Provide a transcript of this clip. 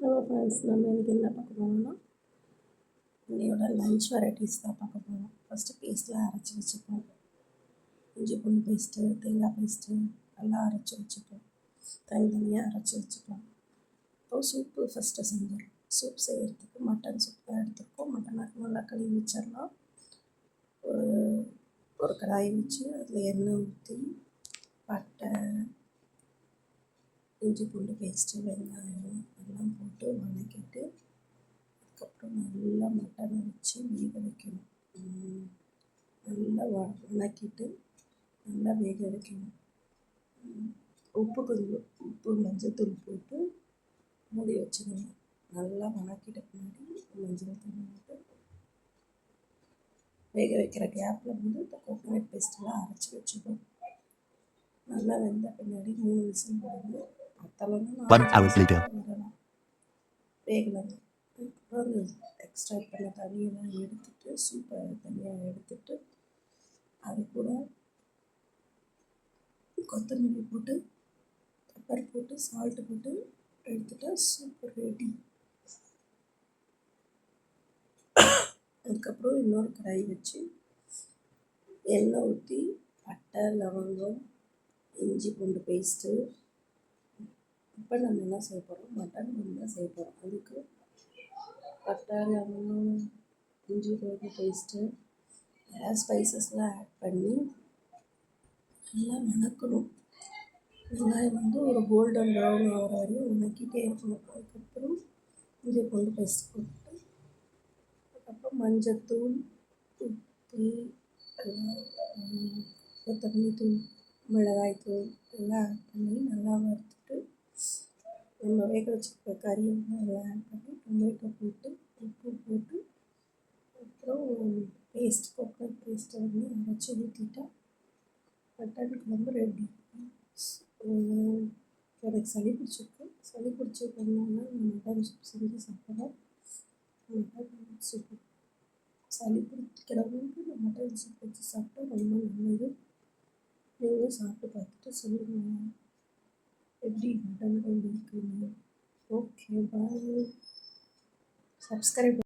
Hello friends, நம்ம இன்றைக்கி என்ன பார்க்க போகிறோம்னா இன்னையோட லஞ்ச் வெரைட்டிஸ் தான் பார்க்க போகிறோம். ஃபஸ்ட்டு பேஸ்ட்லாம் அரைச்சி வச்சுப்போம். இஞ்சி பூண்டு பேஸ்ட்டு, தேங்காய் பேஸ்ட்டு எல்லாம் அரைச்சி வச்சுப்போம். தனித்தனியாக அரைச்சி வச்சுப்போம். இப்போது சூப்பு ஃபஸ்ட்டு செஞ்சிடும். சூப் செய்கிறதுக்கு மட்டன் சூப் தான் எடுத்துருக்கோம். மட்டனை நல்லா கழுவி வச்சிடலாம். ஒரு கடாய் வச்சு அதில் எண்ணெய் ஊற்றி பட்டை, இஞ்சி பூண்டு பேஸ்ட்டு, வெங்காயம் எல்லாம் போட்டு வதக்கிட்டு அதுக்கப்புறம் நல்லா மட்டனை வச்சு வேக வைக்கணும். நல்லா வதக்கிட்டு நல்லா வேக வைக்கணும். உப்பு மஞ்சள் தூள் போட்டு மூடி வச்சிடணும். நல்லா வதக்கிட்ட பின்னாடி மஞ்சள் தூள் போட்டு வேக வைக்கிற கேப்பில் இந்த கோகோனட் பேஸ்ட்டெல்லாம் அரைச்சி வச்சுக்கணும். நல்லா வெந்த பின்னாடி 3 விசில் போடுங்க. விடலாம் வேகலாம். அதுக்கப்புறம் எக்ஸ்ட்ராக்ட் பண்ண தண்ணியெல்லாம் எடுத்துட்டு சூப்பை தனியாக எடுத்துட்டு அது கூட கொத்தமல்லி போட்டு பெப்பர் போட்டு சால்ட்டு போட்டு எடுத்துட்டா சூப்பர் ரெடி. அதுக்கப்புறம் இன்னொரு கடாய் வச்சு எண்ணெய் ஊற்றி பட்டை, லவங்கம், இஞ்சி பூண்டு பேஸ்ட்டு. இப்போ நம்ம என்ன செய்ய போகிறோம், மட்டன் குழம்பு தான் செய்ய போகிறோம். அதுக்கு பட்டை, லவங்கம், இஞ்சி பூண்டு பேஸ்ட்டு எல்லா ஸ்பைசஸ்லாம் ஆட் பண்ணி நல்லா வதக்கணும். வெங்காயம் ஒரு கோல்டன் ப்ரௌன் ஆகிற வரையும் வதக்கிட்டே இருக்கணும். அதுக்கப்புறம் இஞ்சி பூண்டு பேஸ்ட் போட்டு அதுக்கப்புறம் மஞ்சத்தூள், உப்பு, கொத்தமல்லி தூள், மிளகாய்த்தூள் எல்லாம் ஆட் பண்ணி நல்லா வறுத்துட்டு நம்ம வேக வச்சுருக்க கறியெல்லாம் எல்லாம் ஆட் பண்ணி டொமேட்டோ போட்டு உப்பு போட்டு அப்புறம் கோகோனட் பேஸ்ட்டை அரைச்சி ஊற்றிட்டா மட்டன் குழம்பு ரெடி. எனக்கு சளி பிடிச்சிருக்கனால மட்டன் சூப் செஞ்சு சாப்பிட்றோம். மட்டன் சூப்பு சளி பிடிக்கிறவங்களுக்கு மட்டன் சூப் வச்சு சாப்பிட்டா ரொம்ப நல்லது. நீங்களும் சாப்பிட்டு பார்த்துட்டு சொல்லுங்கள் எப்படி மட்டன் குழம்பு இருக்குன்னு. ஓகே, பாய். சப்ஸ்கிரைப்